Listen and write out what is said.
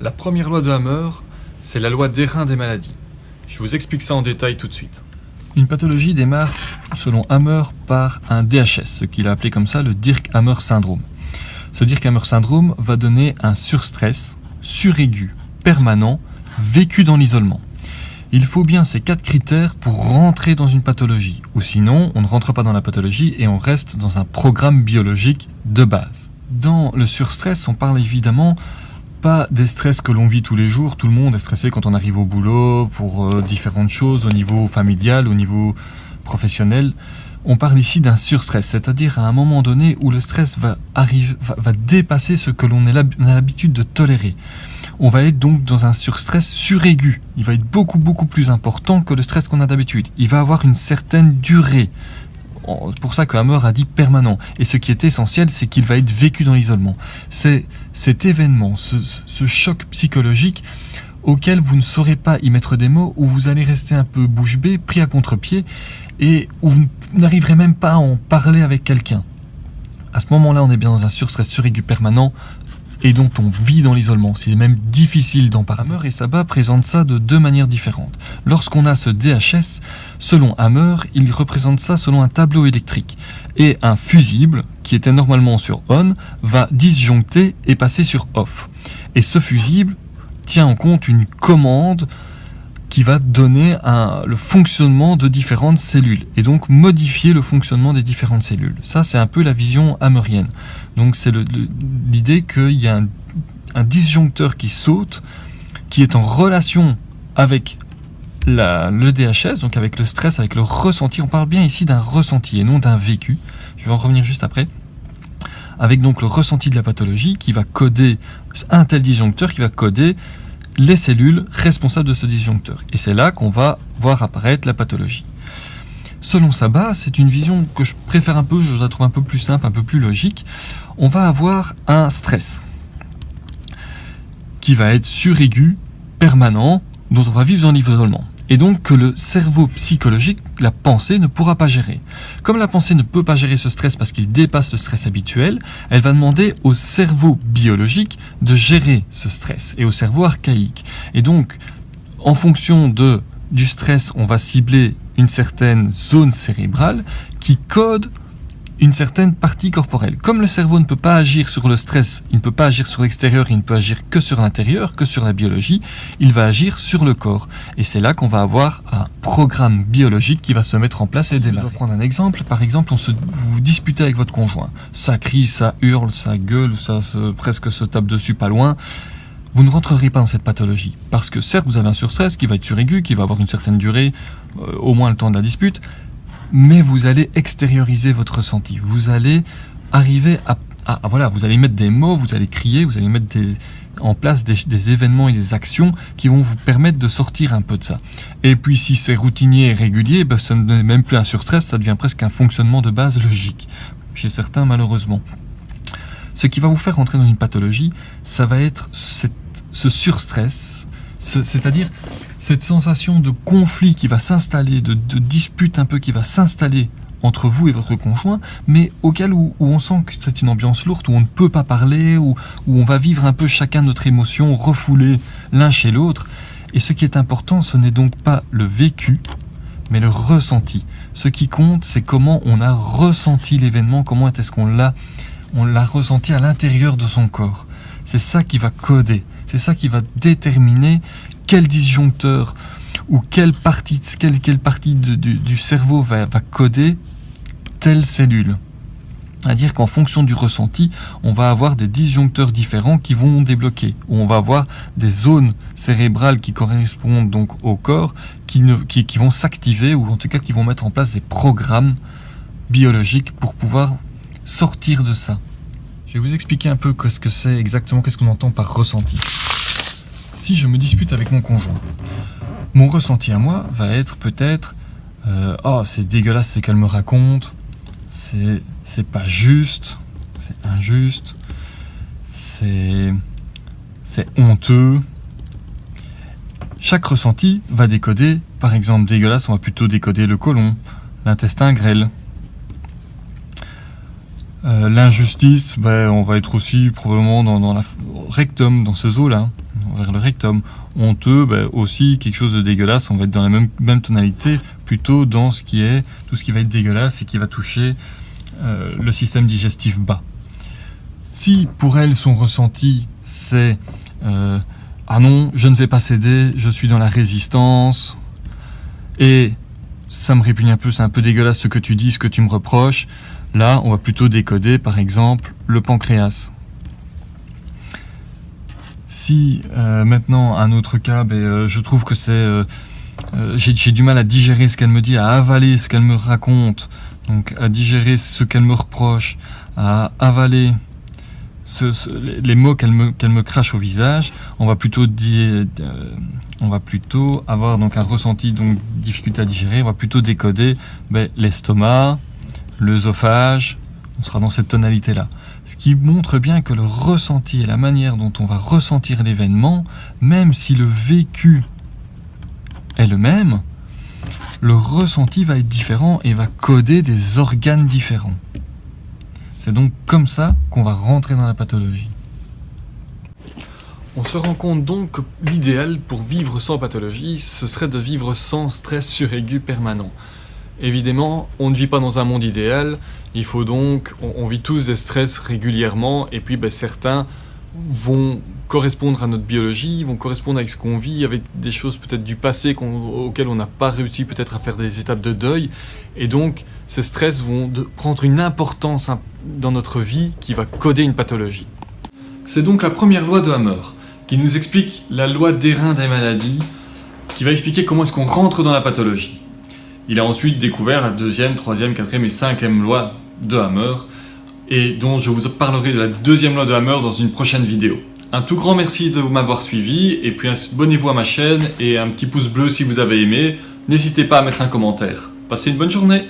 La première loi de Hammer, c'est la loi d'airain des maladies. Je vous explique ça en détail tout de suite. Une pathologie démarre, selon Hammer, par un DHS, ce qu'il a appelé comme ça le Dirk-Hammer syndrome. Ce Dirk-Hammer syndrome va donner un surstress, suraigu, permanent, vécu dans l'isolement. Il faut bien ces 4 critères pour rentrer dans une pathologie, ou sinon on ne rentre pas dans la pathologie et on reste dans un programme biologique de base. Dans le surstress, on parle évidemment pas des stress que l'on vit tous les jours. Tout le monde est stressé quand on arrive au boulot pour différentes choses au niveau familial, au niveau professionnel. On parle ici d'un surstress, c'est-à-dire à un moment donné où le stress va dépasser ce que l'on a l'habitude de tolérer. On va être donc dans un surstress suraigu. Il va être beaucoup plus important que le stress qu'on a d'habitude. Il va avoir une certaine durée. C'est pour ça que Hammer a dit permanent. Et ce qui est essentiel, c'est qu'il va être vécu dans l'isolement. C'est cet événement, ce choc psychologique auquel vous ne saurez pas y mettre des mots, où vous allez rester un peu bouche bée, pris à contre-pied, et où vous n'arriverez même pas à en parler avec quelqu'un. À ce moment-là, on est bien dans un surstress suraigu permanent, et dont on vit dans l'isolement. C'est même difficile d'en parler. Hammer et Sabat présentent ça de 2 manières différentes. Lorsqu'on a ce DHS, selon Hammer, il représente ça selon un tableau électrique. Et un fusible, qui était normalement sur on, va disjoncter et passer sur off. Et ce fusible tient en compte une commande qui va donner le fonctionnement de différentes cellules et donc modifier le fonctionnement des différentes cellules. Ça, c'est un peu la vision hammerienne. Donc c'est l'idée qu'il y a un disjoncteur qui saute, qui est en relation avec le DHS, donc avec le stress, avec le ressenti. On parle bien ici d'un ressenti et non d'un vécu. Je vais en revenir juste après. Avec donc le ressenti de la pathologie qui va coder un tel disjoncteur, qui va coder les cellules responsables de ce disjoncteur. Et c'est là qu'on va voir apparaître la pathologie. Selon Sabat, c'est une vision que je préfère un peu, je la trouve un peu plus simple, un peu plus logique. On va avoir un stress qui va être suraigu, permanent, dont on va vivre dans l'isolement. Et donc que le cerveau psychologique, la pensée, ne pourra pas gérer. Comme la pensée ne peut pas gérer ce stress parce qu'il dépasse le stress habituel, elle va demander au cerveau biologique de gérer ce stress, et au cerveau archaïque. Et donc, en fonction du stress, on va cibler une certaine zone cérébrale qui code une certaine partie corporelle. Comme le cerveau ne peut pas agir sur le stress, il ne peut pas agir sur l'extérieur, il ne peut agir que sur l'intérieur, que sur la biologie, il va agir sur le corps. Et c'est là qu'on va avoir un programme biologique qui va se mettre en place et démarrer. Je vais prendre un exemple. Par exemple, vous vous disputez avec votre conjoint. Ça crie, ça hurle, ça gueule, presque se tape dessus pas loin. Vous ne rentrerez pas dans cette pathologie. Parce que certes, vous avez un surstress qui va être suraigu, qui va avoir une certaine durée, au moins le temps de la dispute, mais vous allez extérioriser votre ressenti. Vous allez arriver vous allez mettre des mots, vous allez crier, vous allez mettre en place des événements et des actions qui vont vous permettre de sortir un peu de ça. Et puis si c'est routinier et régulier, ce n'est même plus un surstress, ça devient presque un fonctionnement de base logique. Chez certains, malheureusement. Ce qui va vous faire rentrer dans une pathologie, ça va être ce surstress, c'est-à-dire cette sensation de conflit qui va s'installer, de dispute un peu qui va s'installer entre vous et votre conjoint, mais auquel où on sent que c'est une ambiance lourde, où on ne peut pas parler, où on va vivre un peu chacun notre émotion, refoulés l'un chez l'autre. Et ce qui est important, ce n'est donc pas le vécu, mais le ressenti. Ce qui compte, c'est comment on a ressenti l'événement, comment est-ce qu'on l'a ressenti à l'intérieur de son corps. C'est ça qui va coder, c'est ça qui va déterminer quel disjoncteur ou quelle partie du cerveau va coder telle cellule. C'est-à-dire qu'en fonction du ressenti, on va avoir des disjoncteurs différents qui vont débloquer, ou on va avoir des zones cérébrales qui correspondent donc au corps, qui vont s'activer, ou en tout cas qui vont mettre en place des programmes biologiques pour pouvoir sortir de ça. Je vais vous expliquer un peu qu'est-ce que c'est exactement, qu'est-ce qu'on entend par ressenti. Si je me dispute avec mon conjoint, mon ressenti à moi va être peut-être c'est dégueulasse ce qu'elle me raconte, c'est pas juste, c'est injuste, c'est honteux. Chaque ressenti va décoder, par exemple dégueulasse, on va plutôt décoder le côlon, l'intestin grêle. L'injustice, on va être aussi probablement dans la rectum, dans ces eaux-là. vers le rectum. Honteux, aussi quelque chose de dégueulasse, on va être dans la même tonalité, plutôt dans ce qui est tout ce qui va être dégueulasse et qui va toucher le système digestif bas. Si pour elle son ressenti c'est ah non, je ne vais pas céder, je suis dans la résistance et ça me répugne un peu, c'est un peu dégueulasse ce que tu dis, ce que tu me reproches, là on va plutôt décoder par exemple le pancréas. Si maintenant un autre cas, je trouve que c'est j'ai du mal à digérer ce qu'elle me dit, à avaler ce qu'elle me raconte, donc à digérer ce qu'elle me reproche, à avaler les mots qu'elle me crache au visage, on va plutôt avoir donc un ressenti, donc difficulté à digérer, on va plutôt décoder l'estomac, l'œsophage, on sera dans cette tonalité-là. Ce qui montre bien que le ressenti et la manière dont on va ressentir l'événement, même si le vécu est le même, le ressenti va être différent et va coder des organes différents. C'est donc comme ça qu'on va rentrer dans la pathologie. On se rend compte donc que l'idéal pour vivre sans pathologie, ce serait de vivre sans stress suraigu permanent. Évidemment, on ne vit pas dans un monde idéal, il faut donc, on vit tous des stress régulièrement, et puis certains vont correspondre à notre biologie, vont correspondre avec ce qu'on vit, avec des choses peut-être du passé auxquelles on n'a pas réussi peut-être à faire des étapes de deuil, et donc ces stress vont prendre une importance dans notre vie qui va coder une pathologie. C'est donc la première loi de Hammer, qui nous explique la loi d'airain des maladies, qui va expliquer comment est-ce qu'on rentre dans la pathologie. Il a ensuite découvert la deuxième, troisième, quatrième et cinquième loi de Hammer, et dont je vous parlerai de la deuxième loi de Hammer dans une prochaine vidéo. Un tout grand merci de m'avoir suivi, et puis abonnez-vous à ma chaîne, et un petit pouce bleu si vous avez aimé. N'hésitez pas à mettre un commentaire. Passez une bonne journée!